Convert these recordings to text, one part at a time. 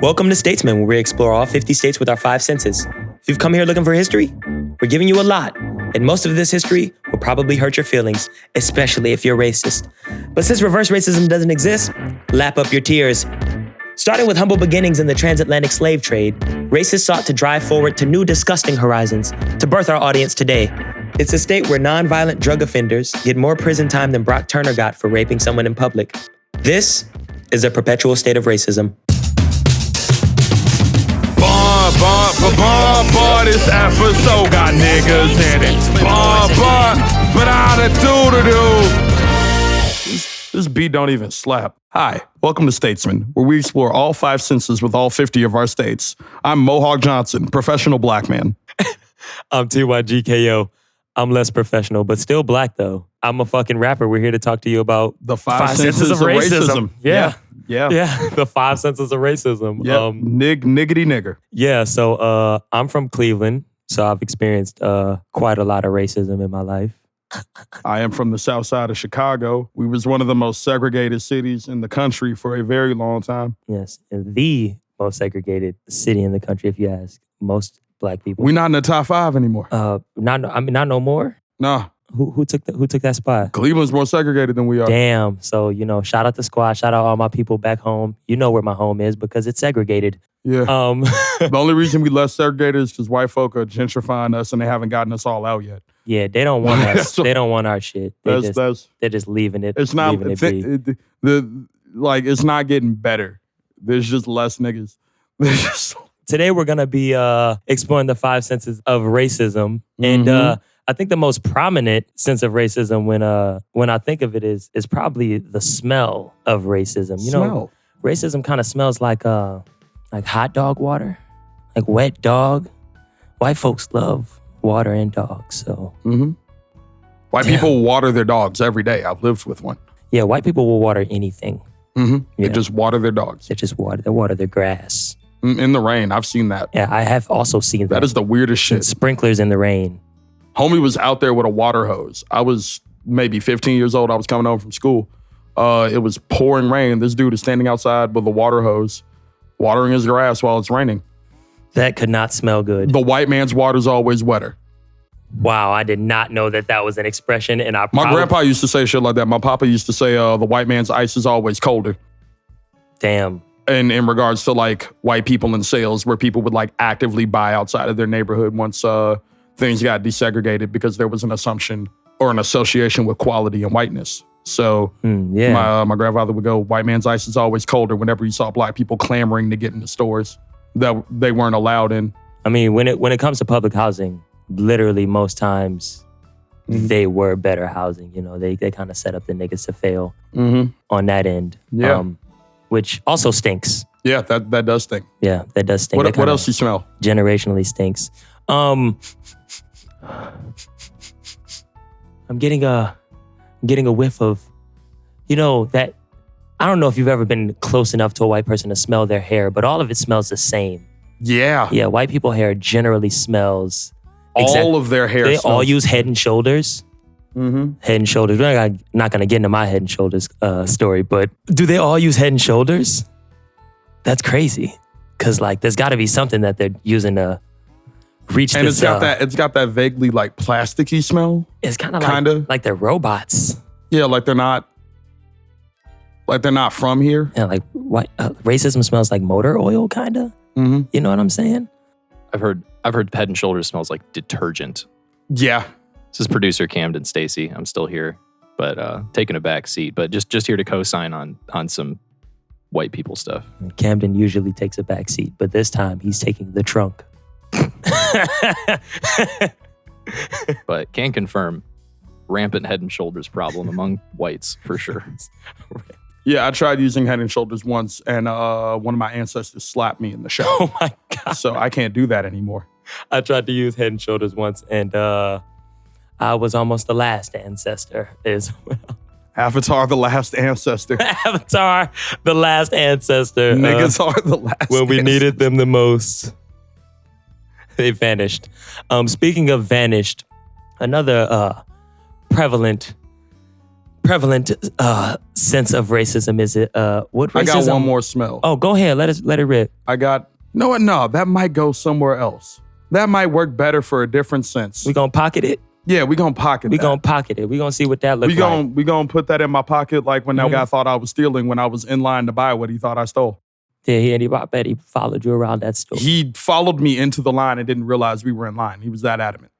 Welcome to Statesman, where we explore all 50 states with our 5 senses. If you've come here looking for history, we're giving you a lot. And most of this history will probably hurt your feelings, especially if you're racist. But since reverse racism doesn't exist, lap up your tears. Starting with humble beginnings in the transatlantic slave trade, racists sought to drive forward to new disgusting horizons to birth our audience today. It's a state where nonviolent drug offenders get more prison time than Brock Turner got for raping someone in public. This is a perpetual state of racism. This episode got niggas in it. But I do. This beat don't even slap. Hi, welcome to Statesman, where we explore all 5 senses with all 50 of our states. I'm Mohawk Johnson, professional black man. I'm TYGKO. I'm less professional, but still black though. I'm a fucking rapper. We're here to talk to you about the 5 senses of racism. Yeah, the 5 senses of racism. Yeah, niggity nigger. Yeah, so I'm from Cleveland, so I've experienced quite a lot of racism in my life. I am from the south side of Chicago. We was one of the most segregated cities in the country for a very long time. Yes, and the most segregated city in the country, if you ask most black people. We're not in the top 5 anymore. Not no more. Nah. Who took that spot? Cleveland's more segregated than we are. Damn. So, shout out the squad. Shout out all my people back home. You know where my home is because it's segregated. Yeah. The only reason we less segregated is because white folk are gentrifying us and they haven't gotten us all out yet. Yeah, they don't want us. They don't want our shit. They're just leaving it. It's not. It's not getting better. There's just less niggas. Today we're gonna be exploring the 5 senses of racism, and I think the most prominent sense of racism when I think of it is probably the smell of racism. Know, racism kind of smells like hot dog water, like wet dog. White folks love water and dogs, so. White people water their dogs every day. I've lived with one. Yeah, white people will water anything. They just water their dogs. They water their grass. In the rain, I've seen that. Yeah, I have also seen that. That is the weirdest shit. Sprinklers in the rain. Homie was out there with a water hose. I was maybe 15 years old. I was coming home from school. It was pouring rain. This dude is standing outside with a water hose, watering his grass while it's raining. That could not smell good. The white man's water's always wetter. Wow, I did not know that was an expression. And my grandpa used to say shit like that. My papa used to say the white man's ice is always colder. Damn. And in regards to like white people in sales, where people would like actively buy outside of their neighborhood once things got desegregated because there was an assumption or an association with quality and whiteness. So my grandfather would go, white man's ice is always colder whenever he saw black people clamoring to get into stores that they weren't allowed in. I mean, when it comes to public housing, literally most times they were better housing. They kind of set up the niggas to fail on that end. Yeah. Which also stinks. Yeah, that does stink. Yeah, that does stink. What else you smell? Generationally stinks. I'm getting a whiff of, that. I don't know if you've ever been close enough to a white person to smell their hair, but all of it smells the same. Yeah. Yeah, white people hair generally smells. All of their hair. They all use Head and Shoulders. Head and Shoulders. We're not gonna get into my Head and Shoulders story, but do they all use Head and Shoulders? That's crazy, because there's got to be something that they're using to reach. And it's got that vaguely like plasticky smell. It's kind of like they're robots. Yeah, like they're not from here. Yeah, like what racism smells like motor oil, kind of. You know what I'm saying? I've heard Head and Shoulders smells like detergent. Yeah. This is producer Camden Stacy. I'm still here, but taking a back seat. But just here to co-sign on some white people stuff. Camden usually takes a back seat, but this time he's taking the trunk. But can confirm rampant Head and Shoulders problem among whites for sure. Yeah, I tried using Head and Shoulders once, and one of my ancestors slapped me in the shower. Oh my God. So I can't do that anymore. I tried to use Head and Shoulders once, and I was almost the last ancestor as well. Avatar, the last ancestor. Avatar, the last ancestor. Niggas are the last when we needed them the most. They vanished. Speaking of vanished, another prevalent prevalent sense of racism is it? What racism? I got one more smell. Oh, go ahead. Let it rip. No, that might go somewhere else. That might work better for a different sense. We gonna pocket it. Yeah, we gonna pocket We that. gonna pocket it. We gonna see what that looks like. We gonna put that in my pocket like when that guy thought I was stealing when I was in line to buy what he thought I stole. Yeah, I bet he followed you around that store. He followed me into the line and didn't realize we were in line. He was that adamant.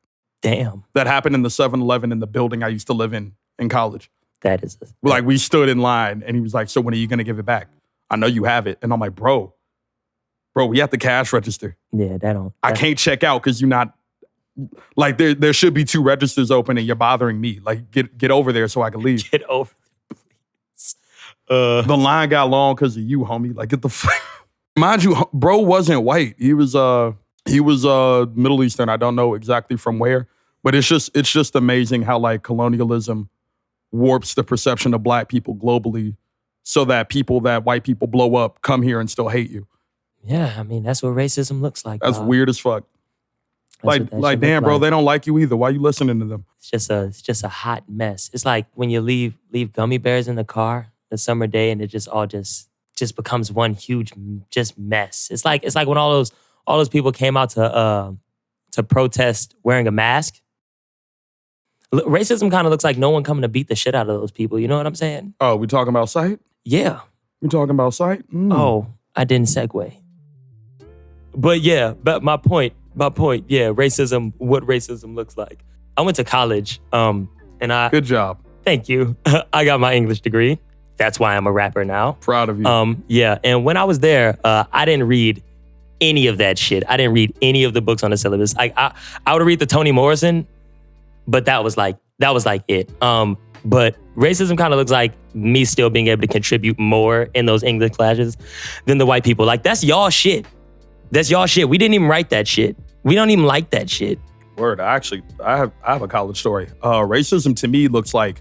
Damn. That happened in the 7-Eleven in the building I used to live in college. That is Like we stood in line and he was like, so when are you gonna give it back? I know you have it. And I'm like, bro, we at the cash register. Yeah, I can't check out because you're not, like there should be 2 registers open and you're bothering me. Like get over there so I can leave. Get over there, please. The line got long because of you, homie. Like get the fuck. Mind you, bro wasn't white. He was Middle Eastern. I don't know exactly from where, but it's just amazing how like colonialism warps the perception of black people globally so that white people blow up come here and still hate you. Yeah, I mean, that's what racism looks like. That's weird as fuck. Like damn, bro, they don't like you either. Why you listening to them? It's just a hot mess. It's like when you leave gummy bears in the car a summer day and it just all just becomes one huge just mess. It's like when all those people came out to protest wearing a mask. Racism kind of looks like no one coming to beat the shit out of those people. You know what I'm saying? Oh, we talking about sight? Yeah. We talking about sight? Oh, I didn't segue. But my point, yeah, racism, what racism looks like. I went to college, and Good job. Thank you. I got my English degree. That's why I'm a rapper now. Proud of you. Yeah, and when I was there, I didn't read any of that shit. I didn't read any of the books on the syllabus. I would read the Toni Morrison, but that was like it. But racism kind of looks like me still being able to contribute more in those English classes than the white people. Like, that's y'all shit. That's y'all shit. We didn't even write that shit. We don't even like that shit. Word. I have a college story. Racism to me looks like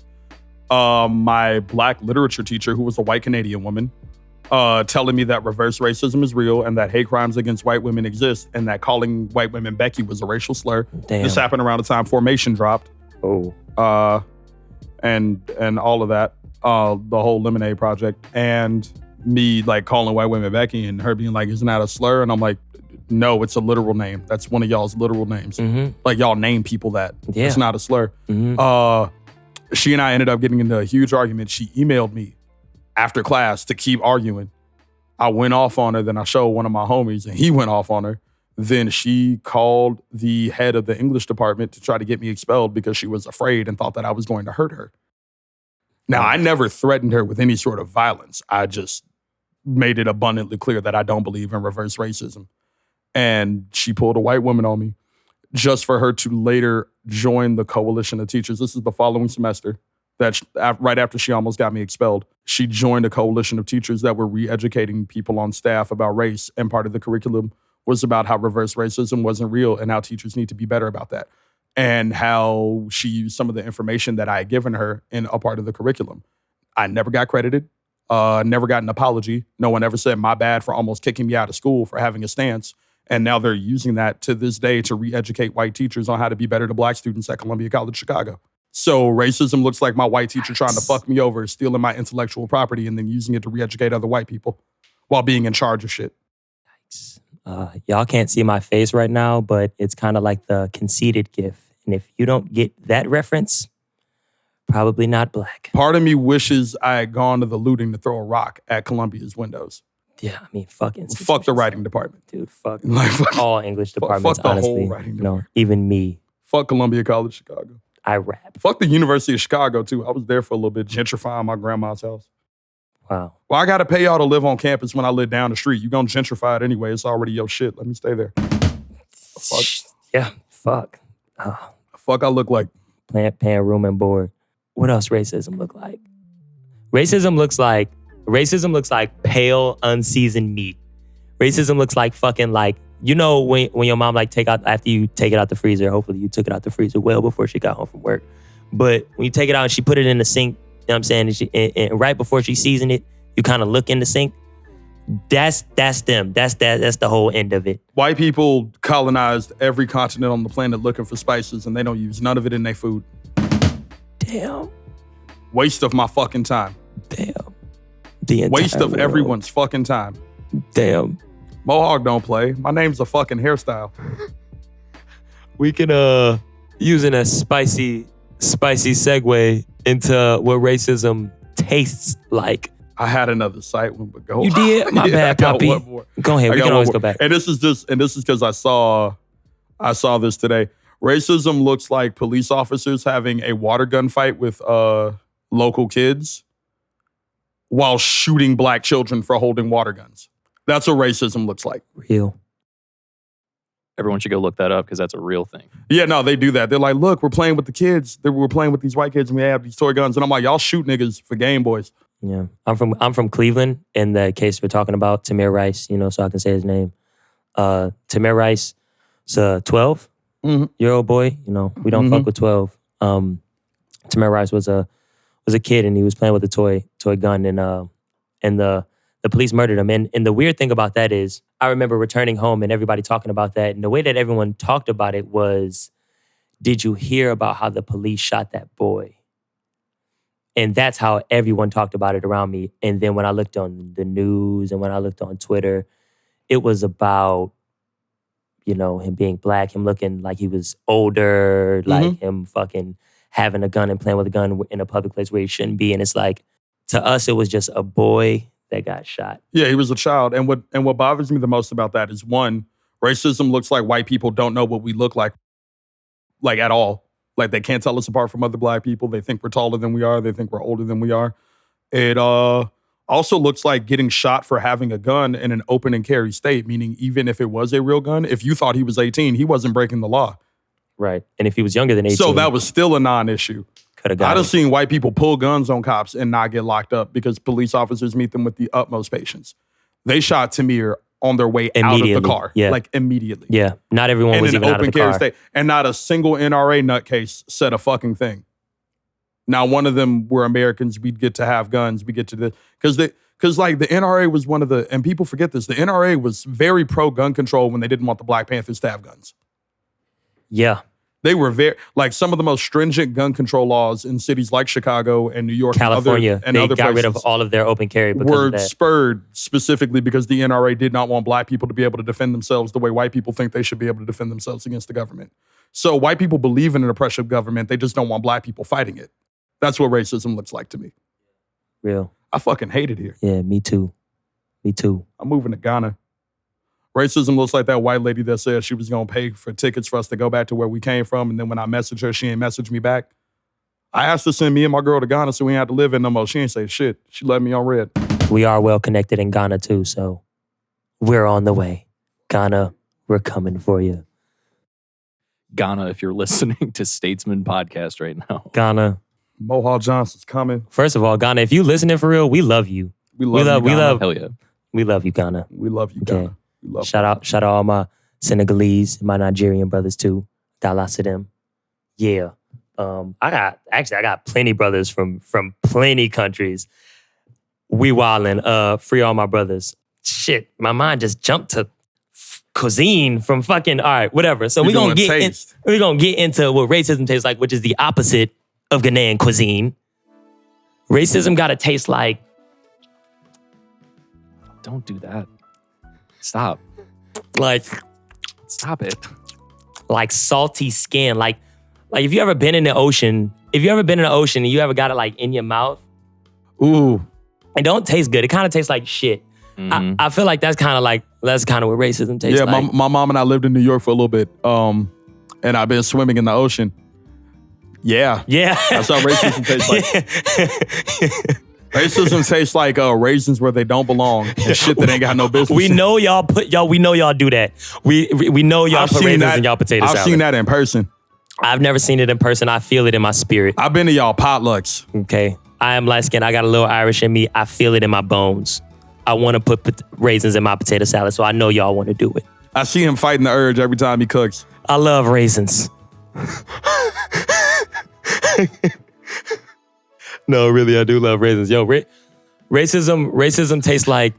my black literature teacher, who was a white Canadian woman, telling me that reverse racism is real and that hate crimes against white women exist and that calling white women Becky was a racial slur. Damn. This happened around the time Formation dropped. Oh. And all of that, the whole Lemonade Project, and me like calling white women Becky and her being like, isn't that a slur? And I'm like, no, it's a literal name. That's one of y'all's literal names. Mm-hmm. Like y'all name people that. Yeah. It's not a slur. Mm-hmm. She and I ended up getting into a huge argument. She emailed me after class to keep arguing. I went off on her, then I showed one of my homies and he went off on her. Then she called the head of the English department to try to get me expelled because she was afraid and thought that I was going to hurt her. Now, I never threatened her with any sort of violence. I just made it abundantly clear that I don't believe in reverse racism. And she pulled a white woman on me just for her to later join the coalition of teachers. This is the following semester, right after she almost got me expelled. She joined a coalition of teachers that were re-educating people on staff about race, and part of the curriculum was about how reverse racism wasn't real and how teachers need to be better about that, and how she used some of the information that I had given her in a part of the curriculum. I never got credited, never got an apology. No one ever said my bad for almost kicking me out of school for having a stance. And now they're using that to this day to re-educate white teachers on how to be better to black students at Columbia College Chicago. So racism looks like my white teacher trying to fuck me over, stealing my intellectual property, and then using it to re-educate other white people while being in charge of shit. Y'all can't see my face right now, but it's kind of like the conceited gif. And if you don't get that reference, probably not black. Part of me wishes I had gone to the looting to throw a rock at Columbia's windows. Yeah, I mean, fuck the writing department. Dude, fuck Like, all English departments, fuck the honestly. whole writing department. Even me. Fuck Columbia College Chicago. I rap. Fuck the University of Chicago, too. I was there for a little bit, gentrifying my grandma's house. Wow. Well, I got to pay y'all to live on campus when I live down the street. You going to gentrify it anyway. It's already your shit. Let me stay there. Fuck. Yeah, fuck. Fuck I look like. Paying room and board. What else racism look like? Racism looks like pale, unseasoned meat. Racism looks like fucking like, you know, when your mom like after you take it out the freezer, hopefully you took it out the freezer well before she got home from work. But when you take it out and she put it in the sink, you know what I'm saying? And right before she seasoned it, you kind of look in the sink. That's them. That's the whole end of it. White people colonized every continent on the planet looking for spices, and they don't use none of it in their food. Damn. Waste of my fucking time. Damn. The entire Waste of world. everyone's fucking time. Damn. Mohawk don't play. My name's a fucking hairstyle. We can using a spicy segue into what racism tastes like. I had another sight one, but go. You did? My bad, I got Poppy. one more. Go ahead. I We got can one always more. go back. And this is because I saw this today. Racism looks like police officers having a water gun fight with local kids while shooting black children for holding water guns. That's what racism looks like. Real. Everyone should go look that up because that's a real thing. Yeah, no, they do that. They're like, look, we're playing with the kids. We're playing with these white kids and we have these toy guns. And I'm like, y'all shoot niggas for Game Boys. Yeah. I'm from Cleveland in the case we're talking about, Tamir Rice, so I can say his name. Tamir Rice is a 12-year-old boy. We don't fuck with 12. Tamir Rice was a kid and he was playing with a toy gun and the police murdered him. And the weird thing about that is I remember returning home and everybody talking about that. And the way that everyone talked about it was, did you hear about how the police shot that boy? And that's how everyone talked about it around me. And then when I looked on the news and when I looked on Twitter, it was about, him being black, him looking like he was older, like him fucking having a gun and playing with a gun in a public place where he shouldn't be. And it's like, to us, it was just a boy that got shot. Yeah, he was a child. And what bothers me the most about that is, one, racism looks like white people don't know what we look like at all. Like, they can't tell us apart from other black people. They think we're taller than we are. They think we're older than we are. It also looks like getting shot for having a gun in an open and carry state, meaning even if it was a real gun, if you thought he was 18, he wasn't breaking the law. Right. And if he was younger than 18. So that was still a non-issue. Could have got I done him. seen white people pull guns on cops and not get locked up because police officers meet them with the utmost patience. They shot Tamir on their way out of the car. Yeah. Like immediately. Yeah. Not everyone In was an even out of open the carry car. state. And not a single NRA nutcase said a fucking thing. Now, one of them were Americans. We'd get to have guns. We get to the... Because like the NRA was one of the... And people forget this. The NRA was very pro-gun control when they didn't want the Black Panthers to have guns. Yeah. They were very, like, some of the most stringent gun control laws in cities like Chicago and New York California. and they other got rid of places all of their open carry because were of that. spurred specifically because the NRA did not want black people to be able to defend themselves the way white people think they should be able to defend themselves against the government. So white people believe in an oppressive government. They just don't want black people fighting it. That's what racism looks like to me. Real. I fucking hate it here. Yeah, me too. Me too. I'm moving to Ghana. Racism looks like that white lady that said she was going to pay for tickets for us to go back to where we came from. And then when I messaged her, she ain't messaged me back. I asked her to send me and my girl to Ghana so we ain't have to live in no more. She ain't say shit. She let me on red. We are well connected in Ghana too, so we're on the way. Ghana, we're coming for you. Ghana, if you're listening to Statesman Podcast right now. Ghana. Mohawk Johnson's coming. First of all, Ghana, if you listening for real, we love you. We love you, Ghana. Hell yeah. We love you, Ghana. We love you, Okay. Ghana. We love Shout out all my Senegalese, my Nigerian brothers too. Got lots of them. Yeah. I got plenty brothers from plenty countries. We wildin'. Free all my brothers. Shit, my mind just jumped to cuisine from fucking, all right, whatever. So we're gonna get into what racism tastes like, which is the opposite of Ghanaian cuisine. Racism gotta taste like... Don't do that. Stop. Stop it. Like salty skin. Like if you ever been in the ocean, and you ever got it like in your mouth, Ooh. it don't taste good. It kind of tastes like shit. Mm-hmm. I feel like that's kind of what racism tastes Yeah, like. my mom and I lived in New York for a little bit. And I've been swimming in the ocean. Yeah. Yeah. That's how racism tastes like. Racism tastes like raisins where they don't belong and shit that ain't got no business. We know y'all we know y'all do that. We know y'all put raisins in y'all potato salad. I've seen that in person. I've never seen it in person. I feel it in my spirit. I've been to y'all potlucks. Okay. I am light skinned. I got a little Irish in me. I feel it in my bones. I want to put raisins in my potato salad, so I know y'all want to do it. I see him fighting the urge every time he cooks. I love raisins. No, really, I do love raisins. Yo, racism tastes like...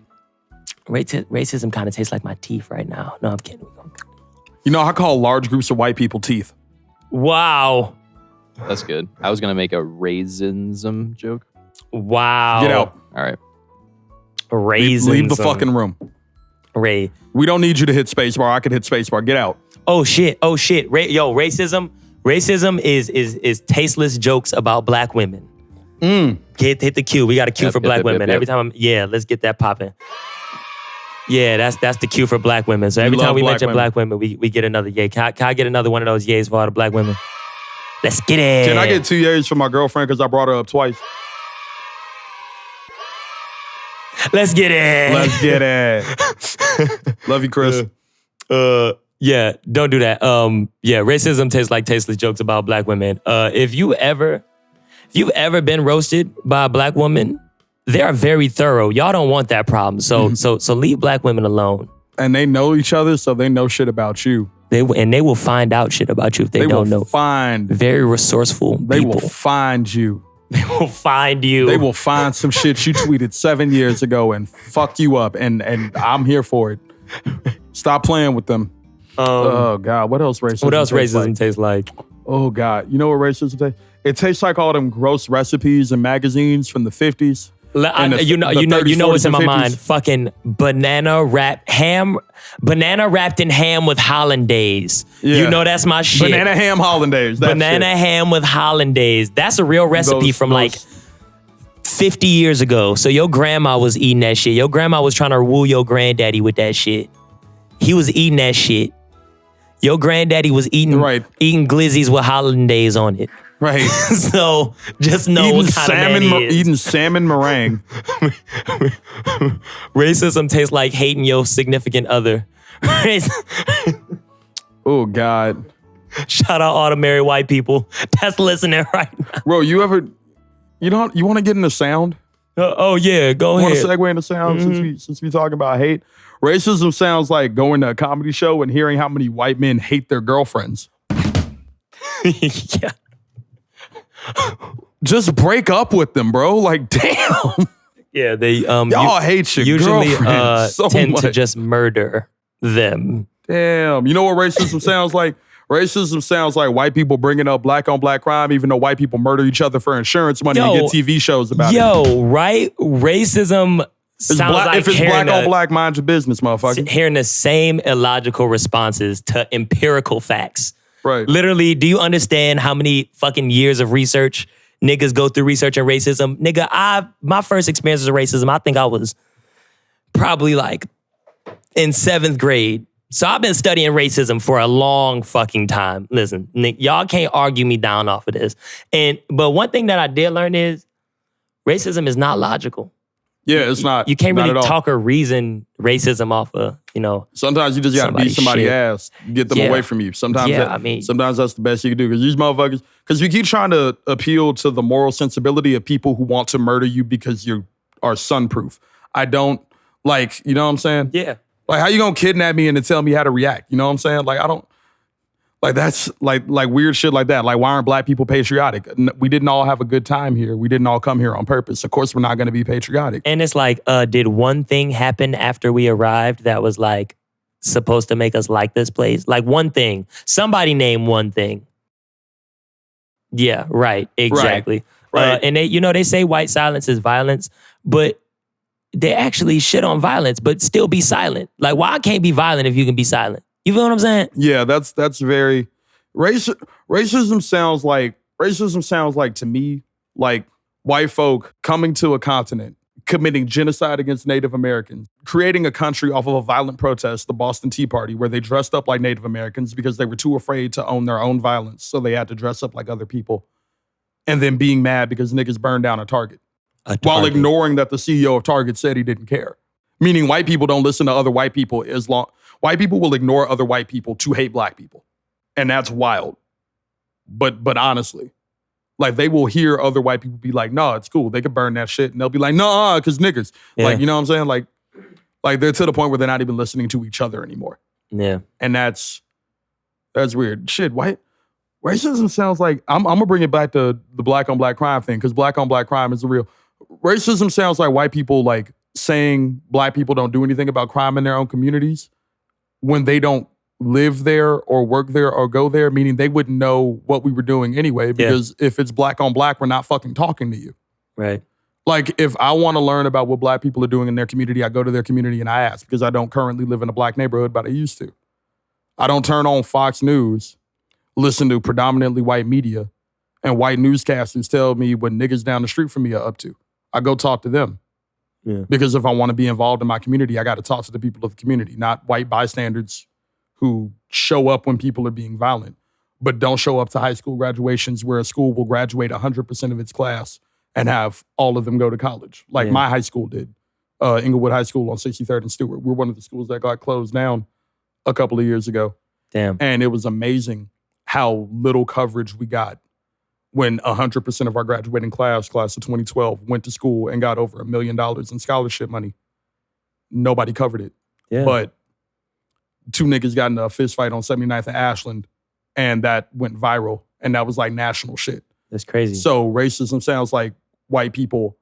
Racism kind of tastes like my teeth right now. No, I'm kidding. You know, I call large groups of white people teeth. Wow. That's good. I was gonna make a raisinzum joke. Wow. Get out. All right. Raisins. Leave the fucking room. Ray. We don't need you to hit spacebar. I could hit spacebar. Get out. Oh shit. Racism. Racism is tasteless jokes about black women. Hit the cue. We got a cue for black women. Every time let's get that popping. Yeah, that's the cue for black women. So every time we mention black women, we get another yay. Can I get another one of those yays for all the black women? Let's get it. Can I get 2 yays for my girlfriend because I brought her up twice? Let's get it. Let's get it. Love you, Chris. Yeah, don't do that. Racism tastes like tasteless jokes about black women. If you've ever been roasted by a black woman, they are very thorough. Y'all don't want that problem. So leave black women alone. And they know each other, so they know shit about you. They will find out shit about you if they don't know. Very resourceful people. They will find you. They will find you. They will find some shit you tweeted 7 years ago and fuck you up. And I'm here for it. Stop playing with them. Oh God, what else racism tastes like? Oh God, you know what racism tastes? It tastes like all them gross recipes and magazines from the 50s. You know what's in my mind? Fucking banana wrapped in ham with hollandaise. Yeah. You know that's my shit. Banana ham hollandaise. Ham with hollandaise. That's a real recipe from like 50 years ago. So your grandma was eating that shit. Your grandma was trying to woo your granddaddy with that shit. He was eating that shit. Your granddaddy was eating glizzies with hollandaise on it. Right. So just know eating what kind of that is. Eating salmon meringue. Racism tastes like hating your significant other. Oh God. Shout out all the married white people that's listening right now. Bro, you want to get into sound? Oh yeah, go ahead. Want to segue into sound since we talking about hate? Racism sounds like going to a comedy show and hearing how many white men hate their girlfriends. Yeah. Just break up with them, bro. Like, damn. Yeah, they y'all hate your usually so tend much. to just murder them. Damn. You know what racism sounds like? Racism sounds like white people bringing up black on black crime, even though white people murder each other for insurance money and get TV shows about it. Right? Racism sounds like if it's black on black, mind your business, motherfucker. Hearing the same illogical responses to empirical facts. Right. Literally, do you understand how many fucking years of research niggas go through researching racism? Nigga, my first experience with racism, I think I was probably like in 7th grade. So I've been studying racism for a long fucking time. Listen, y'all can't argue me down off of this. But one thing that I did learn is racism is not logical. Yeah, it's not. You can't really talk or reason racism off of, Sometimes you just gotta beat somebody's ass, get them away from you. Sometimes sometimes that's the best you can do. Because these motherfuckers, because you keep trying to appeal to the moral sensibility of people who want to murder you because you are sunproof. I don't you know what I'm saying? Yeah. Like, how you gonna kidnap me and then tell me how to react? You know what I'm saying? Like, I don't, that's like weird shit like that. Like, why aren't black people patriotic? We didn't all have a good time here. We didn't all come here on purpose. Of course, we're not gonna be patriotic. And it's like, did one thing happen after we arrived that was like supposed to make us like this place? Like one thing. Somebody name one thing. Yeah, right. Exactly. Right. And they say white silence is violence, but they actually shit on violence, but still be silent. Like, why can't be violent if you can be silent? You feel what I'm saying? Yeah, that's very racism sounds like to me like white folk coming to a continent, committing genocide against Native Americans, creating a country off of a violent protest, the Boston Tea Party, where they dressed up like Native Americans because they were too afraid to own their own violence, so they had to dress up like other people, and then being mad because niggas burned down a Target. While ignoring that the CEO of Target said he didn't care. Meaning white people don't listen to other white people as long. White people will ignore other white people to hate black people. And that's wild. But honestly, like they will hear other white people be like, no, it's cool. They could burn that shit. And they'll be like, no, because niggas. Yeah. Like, you know what I'm saying? Like they're to the point where they're not even listening to each other anymore. Yeah. And that's weird. Shit, racism sounds like, I'm going to bring it back to the black on black crime thing, because black on black crime is the real. Racism sounds like white people like saying black people don't do anything about crime in their own communities when they don't live there or work there or go there, meaning they wouldn't know what we were doing anyway, because if it's black on black, we're not fucking talking to you. Right. Like, if I want to learn about what black people are doing in their community, I go to their community and I ask, because I don't currently live in a black neighborhood, but I used to. I don't turn on Fox News, listen to predominantly white media, and white newscasters tell me what niggas down the street from me are up to. I go talk to them. Yeah. Because if I want to be involved in my community, I got to talk to the people of the community, not white bystanders who show up when people are being violent, but don't show up to high school graduations where a school will graduate 100% of its class and have all of them go to college, like my high school did, Inglewood High School on 63rd and Stewart. We're one of the schools that got closed down a couple of years ago. Damn. And it was amazing how little coverage we got when 100% of our graduating class of 2012, went to school and got over $1 million in scholarship money. Nobody covered it. Yeah. But two niggas got in a fist fight on 79th and Ashland, and that went viral. And that was like national shit. That's crazy. So racism sounds like white people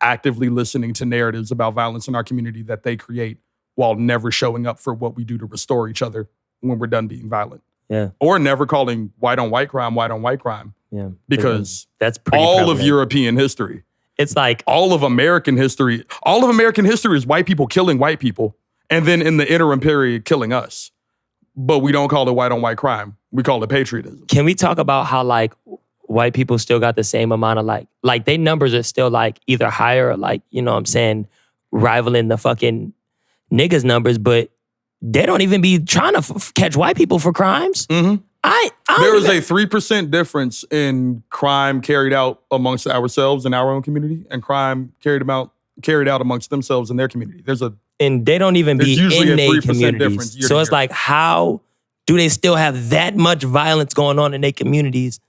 actively listening to narratives about violence in our community that they create while never showing up for what we do to restore each other when we're done being violent. Yeah. Or never calling white on white crime white on white crime. Yeah. Because that's pretty all prevalent. of European history, It's like all of American history is white people killing white people, and then in the interim period killing us. But we don't call it white on white crime. We call it patriotism. Can we talk about how like white people still got the same amount of like their numbers are still like either higher or like, you know what I'm saying, rivaling the fucking niggas numbers, but they don't even be trying to catch white people for crimes. Mm-hmm. There is a 3% difference in crime carried out amongst ourselves in our own community and crime carried out amongst themselves in their community. And they don't even be usually in a their 3% communities. difference year So to it's year. like, how do they still have that much violence going on in their communities?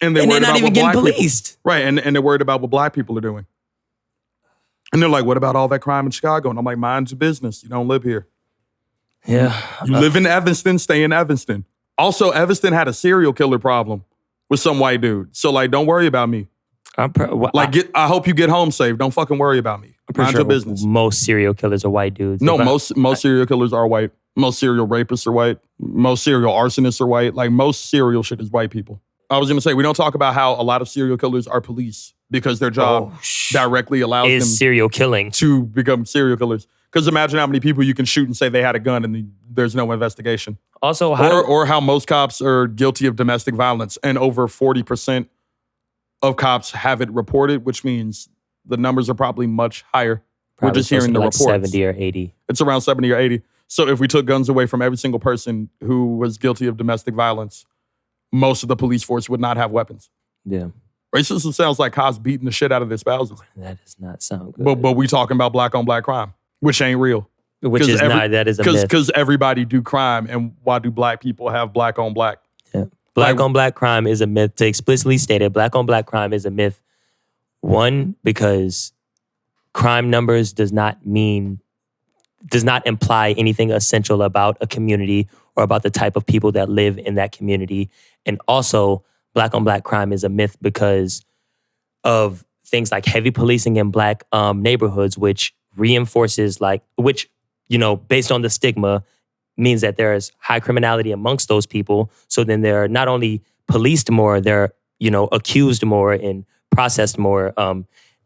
And they're worried not about even what getting black people- policed. Right, and they're worried about what black people are doing. And they're like, what about all that crime in Chicago? And I'm like, mind's your business. You don't live here. Yeah. You live in Evanston, stay in Evanston. Also, Evanston had a serial killer problem with some white dude. So, like, don't worry about me. I hope you get home safe. Don't fucking worry about me. Mind your business. Most serial killers are white dudes. No, most serial killers are white. Most serial rapists are white. Most serial arsonists are white. Like, most serial shit is white people. I was going to say, we don't talk about how a lot of serial killers are police because their job directly allows them serial killing to become serial killers. Because imagine how many people you can shoot and say they had a gun and there's no investigation. Also, or how most cops are guilty of domestic violence and over 40% of cops have it reported, which means the numbers are probably much higher. We're just hearing the reports. 70 or 80. It's around 70 or 80. So if we took guns away from every single person who was guilty of domestic violence, most of the police force would not have weapons. Yeah. Racism sounds like cops beating the shit out of their spouses. That does not sound good. But we talking about black on black crime, which ain't real. Which is not, that is a myth. Because everybody do crime, and why do black people have black on black? Yeah. Black on black crime is a myth. To explicitly state it, black on black crime is a myth. One, because crime numbers does not imply anything essential about a community or about the type of people that live in that community. And also, black on black crime is a myth because of things like heavy policing in black neighborhoods, which reinforces based on the stigma, means that there is high criminality amongst those people. So then they're not only policed more, they're, accused more and processed more.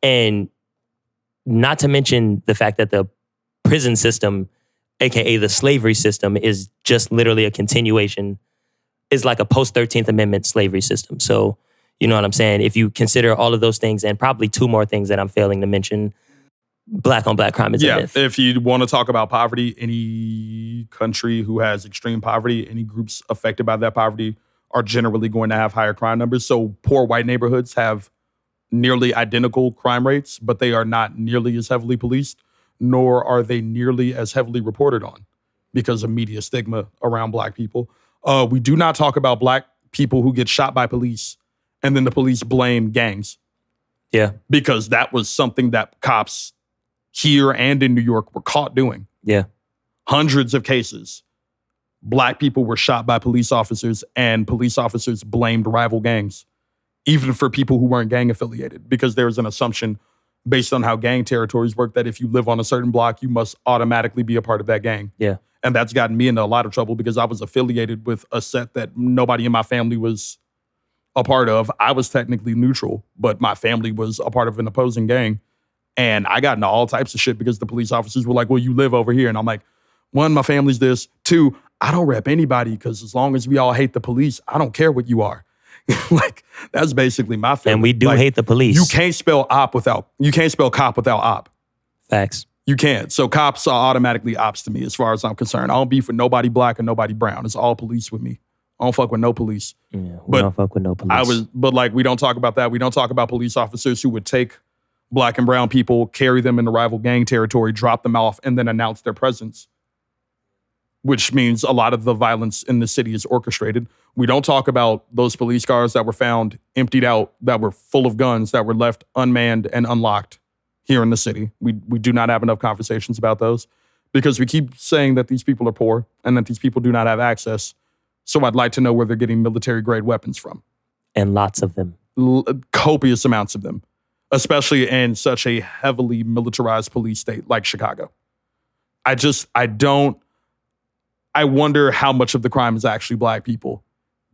And not to mention the fact that the prison system, AKA the slavery system, is just literally a continuation, is like a post-13th Amendment slavery system. So, you know what I'm saying? If you consider all of those things and probably two more things that I'm failing to mention, black on black crime is a myth. If you want to talk about poverty, any country who has extreme poverty, any groups affected by that poverty are generally going to have higher crime numbers. So poor white neighborhoods have nearly identical crime rates, but they are not nearly as heavily policed, nor are they nearly as heavily reported on because of media stigma around black people. We do not talk about black people who get shot by police and then the police blame gangs. Yeah. Because that was something that cops here and in New York were caught doing. Yeah. Hundreds of cases. Black people were shot by police officers and police officers blamed rival gangs, even for people who weren't gang affiliated, because there was an assumption based on how gang territories work, that if you live on a certain block, you must automatically be a part of that gang. Yeah. And that's gotten me into a lot of trouble because I was affiliated with a set that nobody in my family was a part of. I was technically neutral, but my family was a part of an opposing gang. And I got into all types of shit because the police officers were like, well, you live over here. And I'm like, one, my family's this. Two, I don't rep anybody because as long as we all hate the police, I don't care what you are. Like, that's basically my family. And we do hate the police. You can't spell cop without op. Facts. You can't. So cops are automatically ops to me as far as I'm concerned. I don't beef with nobody black and nobody brown. It's all police with me. I don't fuck with no police. Yeah, we don't fuck with no police. But like, we don't talk about that. We don't talk about police officers who would take black and brown people, carry them into rival gang territory, drop them off, and then announce their presence, which means a lot of the violence in the city is orchestrated. We don't talk about those police cars that were found emptied out, that were full of guns, that were left unmanned and unlocked here in the city. We do not have enough conversations about those because we keep saying that these people are poor and that these people do not have access. So I'd like to know where they're getting military-grade weapons from. And lots of them. Copious amounts of them, especially in such a heavily militarized police state like Chicago. I wonder how much of the crime is actually black people,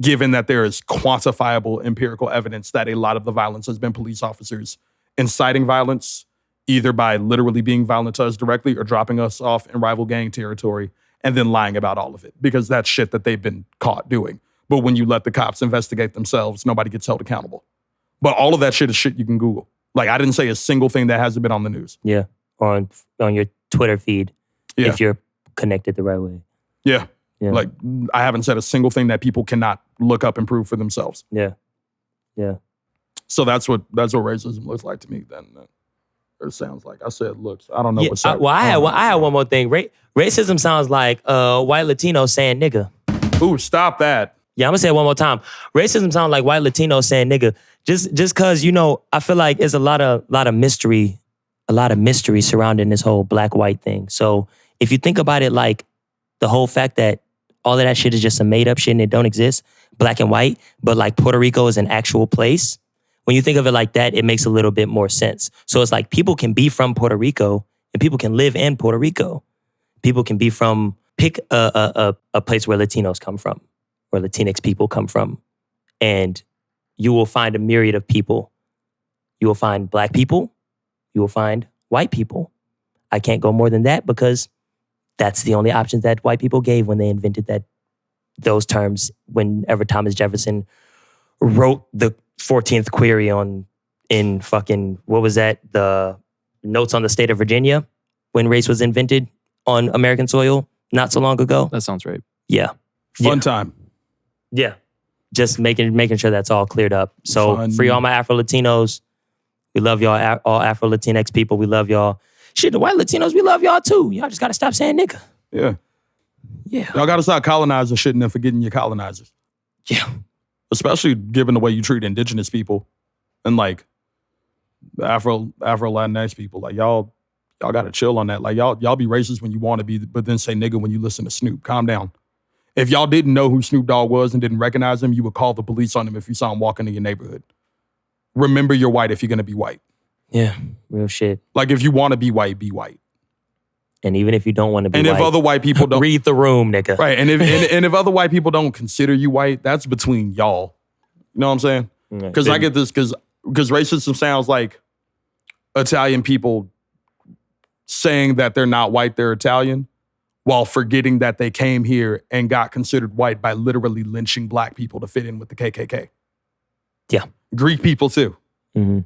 given that there is quantifiable empirical evidence that a lot of the violence has been police officers inciting violence, either by literally being violent to us directly or dropping us off in rival gang territory and then lying about all of it, because that's shit that they've been caught doing. But when you let the cops investigate themselves, nobody gets held accountable. But all of that shit is shit you can Google. Like, I didn't say a single thing that hasn't been on the news. Yeah, on your Twitter feed, if you're connected the right way. Yeah. Like, I haven't said a single thing that people cannot look up and prove for themselves. Yeah. So that's what racism looks like to me then. It sounds like. I said looks. I don't know what's up. I had one more thing. Racism sounds like white Latino saying nigga. Ooh, stop that. Yeah, I'm gonna say it one more time. Racism sounds like white Latino saying nigga. Just cause, I feel like there's a lot of mystery surrounding this whole black-white thing. So if you think about it, like the whole fact that all of that shit is just some made up shit and it don't exist, black and white, but like Puerto Rico is an actual place. When you think of it like that, it makes a little bit more sense. So it's like people can be from Puerto Rico and people can live in Puerto Rico. People can be from, pick a place where Latinos come from, where Latinx people come from. And you will find a myriad of people. You will find black people. You will find white people. I can't go more than that because that's the only options that white people gave when they invented those terms. Whenever Thomas Jefferson wrote the 14th query in fucking, what was that? The notes on the state of Virginia when race was invented on American soil not so long ago. That sounds right. Yeah. Fun time. Yeah. Just making sure that's all cleared up. So free all my Afro-Latinos. We love y'all, all Afro-Latinx people. We love y'all. Shit, the white Latinos, we love y'all too. Y'all just got to stop saying nigga. Yeah. Yeah. Y'all got to stop colonizing shit and then forgetting your colonizers. Yeah. Especially given the way you treat indigenous people and like Afro-Latinx people. Like y'all got to chill on that. Like y'all be racist when you want to be, but then say nigga when you listen to Snoop. Calm down. If y'all didn't know who Snoop Dogg was and didn't recognize him, you would call the police on him if you saw him walking in your neighborhood. Remember you're white if you're going to be white. Yeah, real shit. Like if you want to be white, be white. And even if you don't want to be white. And if other white people don't. Read the room, nigga. Right, and if other white people don't consider you white, that's between y'all. You know what I'm saying? Because I get this, because racism sounds like Italian people saying that they're not white, they're Italian, while forgetting that they came here and got considered white by literally lynching black people to fit in with the KKK. Yeah. Greek people too. Mm-hmm.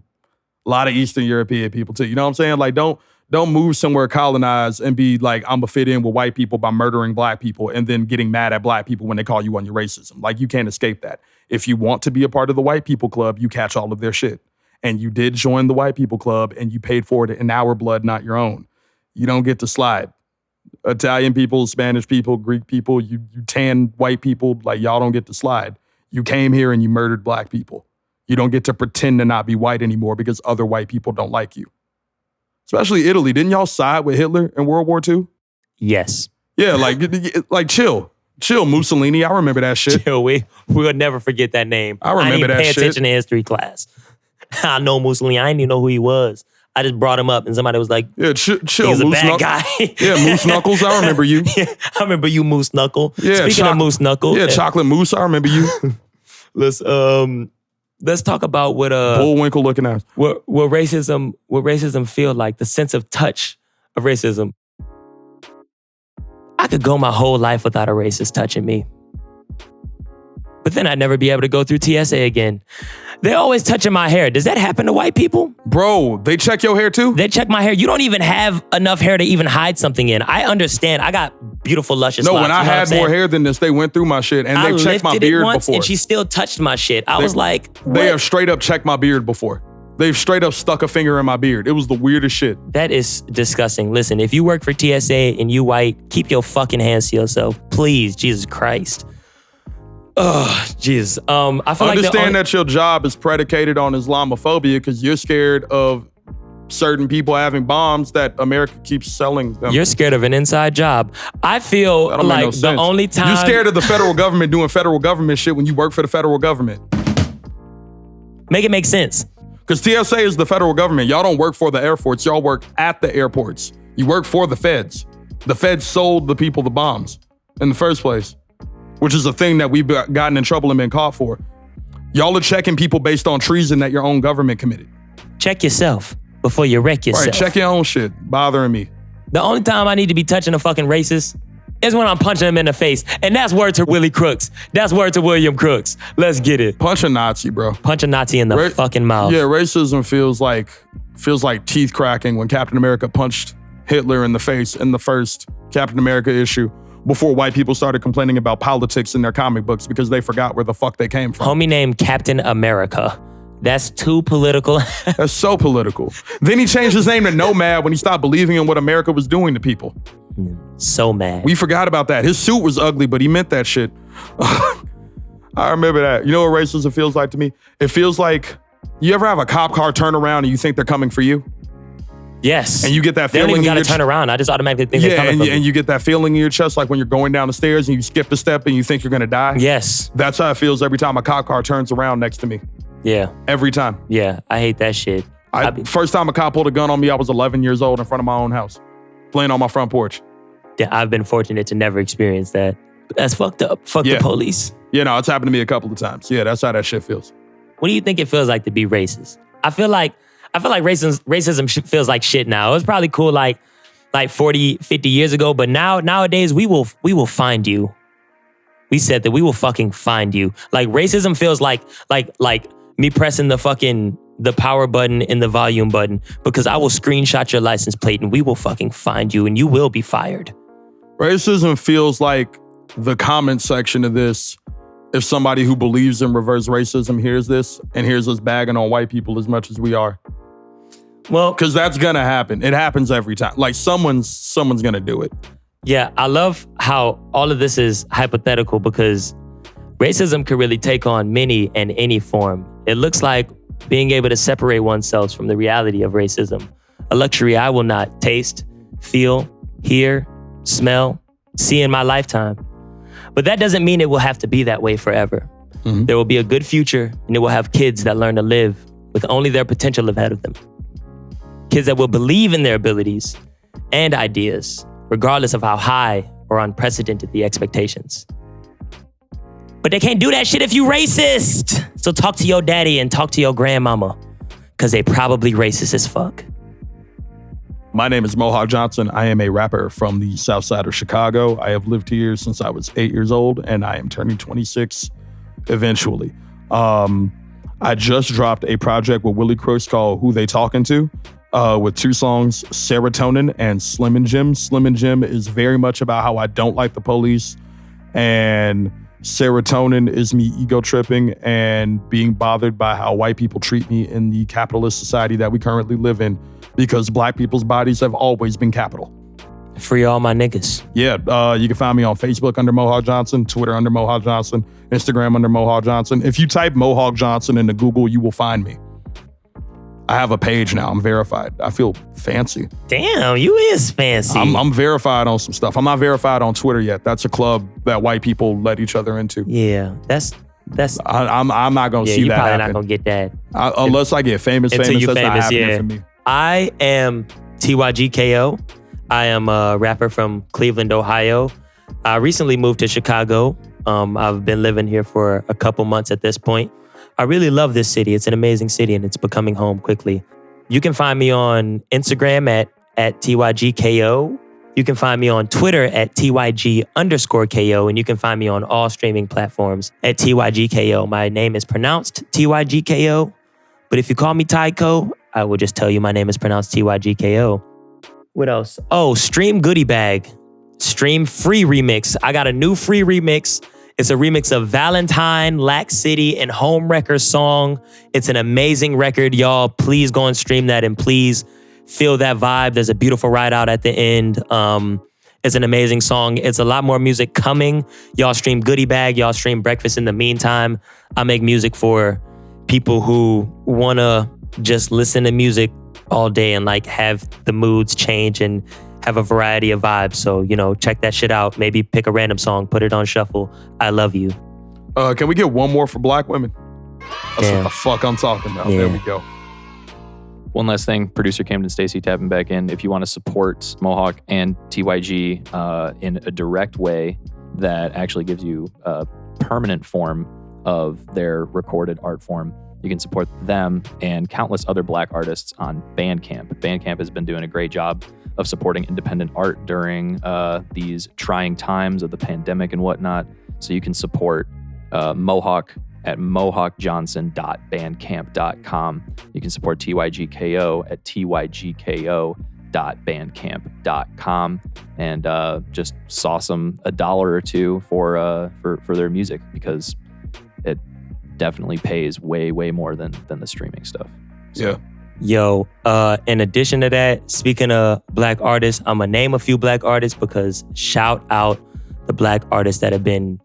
A lot of Eastern European people too. You know what I'm saying? Like don't move somewhere colonized and be like, I'm gonna fit in with white people by murdering black people and then getting mad at black people when they call you on your racism. Like you can't escape that. If you want to be a part of the white people club, you catch all of their shit. And you did join the white people club and you paid for it in our blood, not your own. You don't get to slide. Italian people, Spanish people, Greek people, you tan white people, like y'all don't get to slide. You came here and you murdered black people. You don't get to pretend to not be white anymore because other white people don't like you. Especially Italy. Didn't y'all side with Hitler in World War II? Yes. Yeah, like chill. Chill, Mussolini. I remember that shit. Chill, we'll never forget that name. I remember that shit. I didn't pay attention in history class. I know Mussolini. I didn't even know who he was. I just brought him up and somebody was like, Yeah, chill, he's a Moose bad guy. Yeah, Moose Knuckles, I remember you. Yeah, I remember you, Moose Knuckle. Yeah, Speaking of Moose Knuckle. Yeah, Chocolate Moose, I remember you. Let's talk about what Bullwinkle looking ass. what racism feel like, the sense of touch of racism. I could go my whole life without a racist touching me. But then I'd never be able to go through TSA again. They're always touching my hair. Does that happen to white people? Bro, they check your hair too? They check my hair. You don't even have enough hair to even hide something in. I understand. I got beautiful, luscious locks. No, when I had more hair than this, they went through my shit and they checked my beard once before. And she still touched my shit. I was like, what? They have straight up checked my beard before. They've straight up stuck a finger in my beard. It was the weirdest shit. That is disgusting. Listen, if you work for TSA and you white, keep your fucking hands to yourself. Please, Jesus Christ. Ugh, Jesus. I feel Understand that your job is predicated on Islamophobia because you're scared of certain people having bombs that America keeps selling them. You're scared of an inside job. I feel like the only time... You're scared of the federal government doing federal government shit when you work for the federal government. Make it make sense. Because TSA is the federal government. Y'all don't work for the airports. Y'all work at the airports. You work for the feds. The feds sold the people the bombs in the first place, which is a thing that we've gotten in trouble and been caught for. Y'all are checking people based on treason that your own government committed. Check yourself before you wreck yourself. Right, check your own shit. Bothering me. The only time I need to be touching a fucking racist is when I'm punching him in the face. And that's word to Willie Crooks. That's word to William Crooks. Let's get it. Punch a Nazi, bro. Punch a Nazi in the fucking mouth. Yeah, racism feels like teeth cracking when Captain America punched Hitler in the face in the first Captain America issue before white people started complaining about politics in their comic books because they forgot where the fuck they came from. Homie named Captain America. That's too political. That's so political. Then he changed his name to Nomad when he stopped believing in what America was doing to people. So mad. We forgot about that. His suit was ugly, but he meant that shit. I remember that. You know what racism feels like to me? It feels like you ever have a cop car turn around and you think they're coming for you? Yes. And you get that they feeling. They don't even got to turn around. I just automatically think they're coming for me. And you get that feeling in your chest like when you're going down the stairs and you skip a step and you think you're going to die. Yes. That's how it feels every time a cop car turns around next to me. Yeah. Every time. Yeah. I hate that shit. First time a cop pulled a gun on me, I was 11 years old in front of my own house, playing on my front porch. I've been fortunate to never experience that. But that's fucked up. Fuck the police. Yeah, no, it's happened to me a couple of times. Yeah, that's how that shit feels. What do you think it feels like to be racist? I feel like racism feels like shit now. It was probably cool like 40, 50 years ago, but nowadays we will find you. We said that we will fucking find you. Like racism feels like me pressing the power button and the volume button because I will screenshot your license plate and we will fucking find you and you will be fired. Racism feels like the comment section of this. If somebody who believes in reverse racism hears this and hears us bagging on white people as much as we are. Well, because that's gonna happen. It happens every time. Like someone's gonna do it. Yeah, I love how all of this is hypothetical because racism could really take on many and any form. It looks like being able to separate oneself from the reality of racism, a luxury I will not taste, feel, hear, smell, see in my lifetime. But that doesn't mean it will have to be that way forever. Mm-hmm. There will be a good future and it will have kids that learn to live with only their potential ahead of them. Kids that will believe in their abilities and ideas, regardless of how high or unprecedented the expectations. But they can't do that shit if you racist. So talk to your daddy and talk to your grandmama, because they probably racist as fuck. My name is Mohawk Johnson. I am a rapper from the south side of Chicago. I have lived here since I was 8 years old, and I am turning 26 eventually. I just dropped a project with Willie Crooks called Who They Talking To, with 2 songs, Serotonin and Slim and Jim. Slim and Jim is very much about how I don't like the police, and Serotonin is me ego tripping and being bothered by how white people treat me in the capitalist society that we currently live in, because black people's bodies have always been capital. Free all my niggas. Yeah, you can find me on Facebook under Mohawk Johnson, Twitter under Mohawk Johnson, Instagram under Mohawk Johnson. If you type Mohawk Johnson into Google, you will find me. I have a page now. I'm verified. I feel fancy. Damn, you is fancy. I'm verified on some stuff. I'm not verified on Twitter yet. That's a club that white people let each other into. Yeah, that's. I'm not gonna see that happen. You're probably not gonna get that unless I get famous. Until Famous, you that's famous, not happening for me. I am TYGKO. I am a rapper from Cleveland, Ohio. I recently moved to Chicago. I've been living here for a couple months at this point. I really love this city. It's an amazing city and it's becoming home quickly. You can find me on Instagram at TYGKO. You can find me on Twitter at TYG_KO. And you can find me on all streaming platforms at TYGKO. My name is pronounced TYGKO. But if you call me TYGKO, I will just tell you my name is pronounced TYGKO. What else? Oh, Stream Goodie Bag. Stream free remix. I got a new free remix. It's a remix of Valentine, Lack City, and Homewrecker's song. It's an amazing record, y'all. Please go and stream that and please feel that vibe. There's a beautiful ride out at the end. It's an amazing song. It's a lot more music coming. Y'all stream Goodie Bag. Y'all stream Breakfast in the meantime. I make music for people who want to just listen to music all day and like have the moods change and have a variety of vibes. So, check that shit out. Maybe pick a random song, put it on shuffle. I love you. Can we get one more for Black women? That's what the fuck I'm talking about. Yeah. There we go. One last thing, producer Camden Stacy tapping back in. If you want to support Mohawk and TYG in a direct way that actually gives you a permanent form of their recorded art form, you can support them and countless other Black artists on Bandcamp. Bandcamp has been doing a great job of supporting independent art during these trying times of the pandemic and whatnot. So you can support Mohawk at mohawkjohnson.bandcamp.com. You can support TYGKO at tygko.bandcamp.com, and just sauce them $1 or $2 for their music, because it definitely pays way more than the streaming stuff. So. Yeah. Yo, in addition to that, speaking of Black artists, I'm gonna name a few Black artists because shout out the Black artists that have been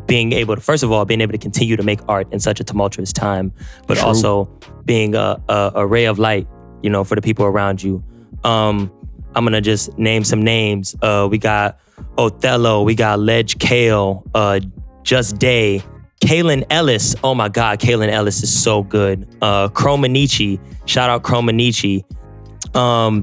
being able to continue to make art in such a tumultuous time, but True. also being a ray of light, for the people around you. I'm gonna just name some names. We got Othello, we got Ledge Kale, Just Day, Kalen Ellis. Oh my God, Kalen Ellis is so good. Chromanichi, shout out Chromanichi.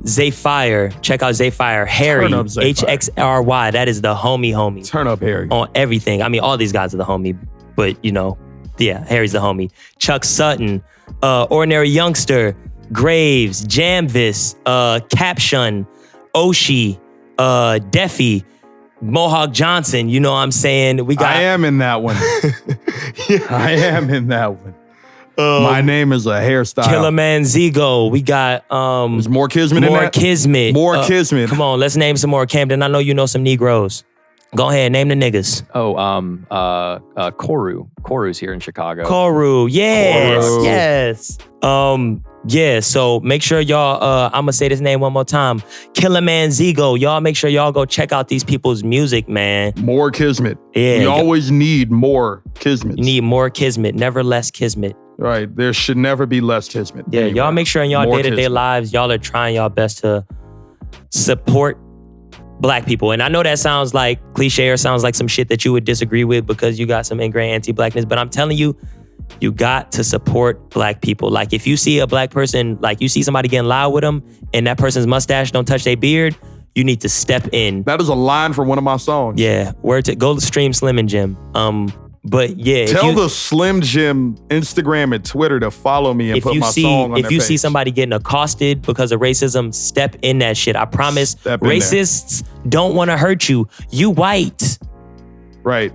Zay Fire, check out Zay Fire. Harry, Turn up Zay Fire. HXRY, that is the homie. Turn up Harry. On everything. I mean, all these guys are the homie, but Harry's the homie. Chuck Sutton, Ordinary Youngster, Graves, Jamvis, Caption, Oshi, Deffy, Mohawk Johnson, you know what I'm saying? I am in that one. I am in that one. My name is a hairstyle. Killerman Zigo. We got There's more Kismet in more that? Kismet. More Kismet. Come on, let's name some more. Camden, I know you know some Negroes. Go ahead, name the niggas. Koru. Koru's here in Chicago. Koru, yes, Koru. yes. So make sure y'all, I'm gonna say this name one more time. Killerman Zigo. Y'all make sure y'all go check out these people's music, man. More Kismet. Yeah. We always need more Kismet. You need more Kismet, never less Kismet. Right. There should never be less Kismet. Yeah, anywhere. y'all make sure in y'all More day-to-day Kismet. lives, y'all are trying y'all best to support Black people. And I know that sounds like cliche or sounds like some shit that you would disagree with because you got some ingrained anti-Blackness, but I'm telling you, you got to support Black people. Like if you see a Black person, like you see somebody getting loud with them and that person's mustache don't touch their beard, you need to step in. That is a line from one of my songs. Yeah, go to stream Slim and Jim. But yeah, Tell the Slim Jim Instagram and Twitter to follow me and put my song on if their you page. see somebody getting accosted because of racism, step in that shit. I promise. Step in Racists don't want to hurt you. You white. Right.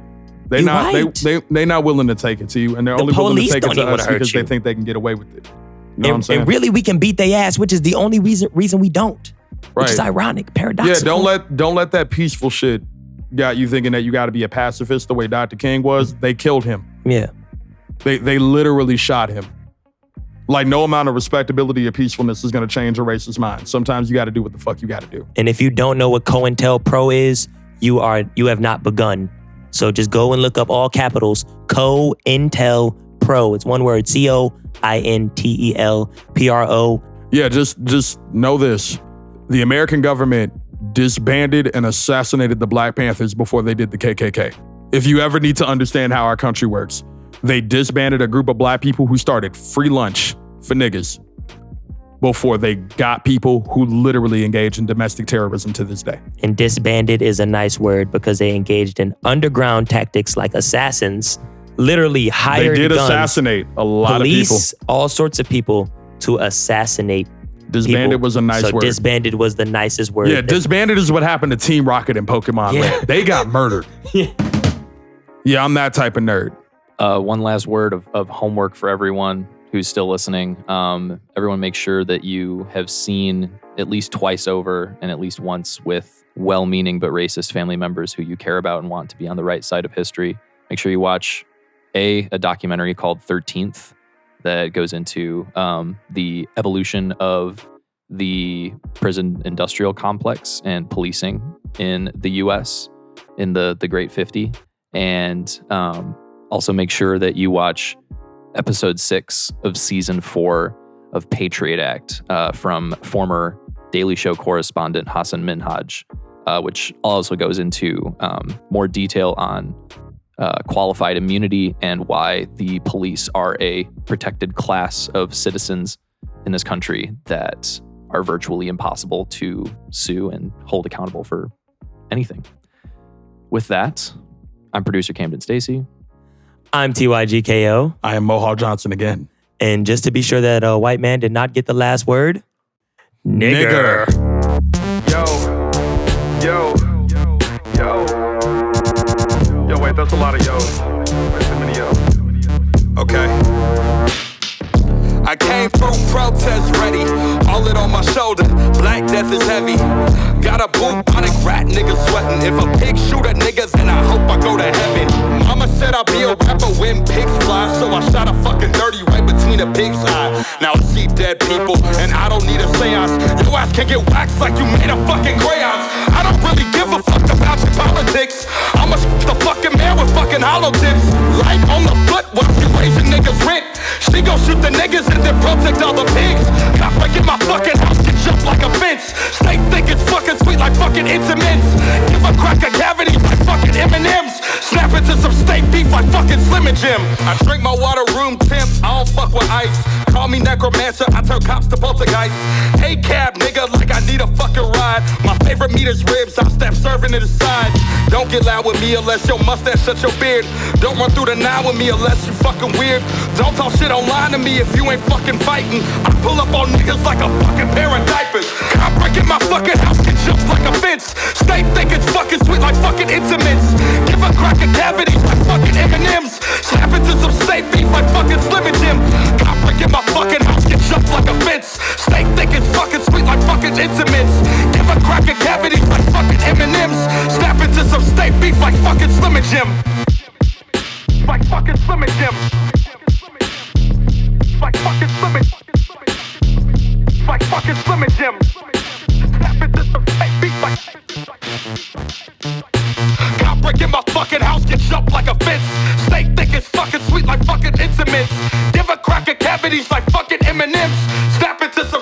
They You not right. they not willing to take it to you, and they're The only willing to police take it don't to even us wanna hurt because they you. think they can get away with it. You know what I'm saying? And really, we can beat their ass, which is the only reason we don't. Right. Which is ironic, Yeah, paradoxical. don't let that peaceful shit got you thinking that you got to be a pacifist the way Dr. King was. They killed him. Yeah. They literally shot him. Like no amount of respectability or peacefulness is going to change a racist mind. Sometimes you got to do what the fuck you got to do. And if you don't know what COINTELPRO is, you have not begun. So just go and look up all capitals, COINTELPRO. It's one word, COINTELPRO. Yeah, just know this. The American government disbanded and assassinated the Black Panthers before they did the KKK. If you ever need to understand how our country works, they disbanded a group of Black people who started free lunch for niggas before they got people who literally engage in domestic terrorism to this day. And disbanded is a nice word because they engaged in underground tactics like assassins, literally hired They did guns, assassinate a lot police, of people. all sorts of people to assassinate Disbanded people. was a nice so word. Disbanded was the nicest word. Yeah, disbanded is what happened to Team Rocket and Pokemon Red. They got murdered. Yeah, I'm that type of nerd. One last word of homework for everyone who's still listening. Everyone make sure that you have seen at least twice over and at least once with well-meaning but racist family members who you care about and want to be on the right side of history. Make sure you watch a documentary called 13th that goes into the evolution of the prison industrial complex and policing in the U.S. in the Great 50. And also make sure that you watch episode 6 of season 4 of Patriot Act from former Daily Show correspondent Hassan Minhaj, which also goes into more detail on qualified immunity and why the police are a protected class of citizens in this country that are virtually impossible to sue and hold accountable for anything. With that, I'm producer Camden Stacy. I'm TYGKO. I am Mohawk Johnson again. And just to be sure that a white man did not get the last word, nigger. Yo, wait, that's a lot of yo's. Wait, too many yo's. Okay. I came through protest ready, all it on my shoulder. Black death is heavy. Got a bubonic rat nigga sweating. If a pig shoot at niggas, then I hope I go to heaven. Mama said I'll be a rapper when pigs fly, so I shot a fucking dirty right between a pig's eye. Now I see dead people, and I don't need a seance. Your ass can get waxed like you made a fucking crayons. I don't really give a fuck about your politics. I'ma the fucking man with fucking hollow tips. Light on the foot while she raising niggas' rent. She gon' shoot the niggas and then protect all the pigs. Cop breaking my fucking house, get jumped like a fence. Steak think it's fucking sweet like fucking Intamins. Give a crack a cavity like fucking M&M's. Snap into some steak beef like fucking Slim and Jim. I drink my water room temp, I don't fuck with ice. Call me necromancer, I turn cops to poltergeist. Hey cab nigga, like I need a fucking ride. My favorite meat is ribs, I'll step serving to the side. Don't get loud with me unless your mustache shut your beard. Don't run through the 9 with me unless you fucking weird. Don't talk shit online to me if you ain't fucking fighting. I pull up on niggas like a fucking pair of diapers. I'm breaking my fucking house, get jumped like a fence. Stay think it's fucking sweet like fucking Intimates. Give a crack a cavity like fucking M&M's. Slap into some steak beef like fucking Slim and Jim. I'm breaking my fucking house, get jumped like a fence. Stay think it's fucking sweet like fucking Intimates. Give a crack a cavity like fucking M&M's. Snap into some steak beef like fucking Slim and Jim. Like fucking Slim and Jim. Like fucking Slim and like fucking Slim and Jim. Snap into some steak beef like. Got breaking my fucking house, get jumped like a fence. Steak thick is fucking sweet like fucking Intimates. Give a crack at cavities like fucking M&M's. Snap into some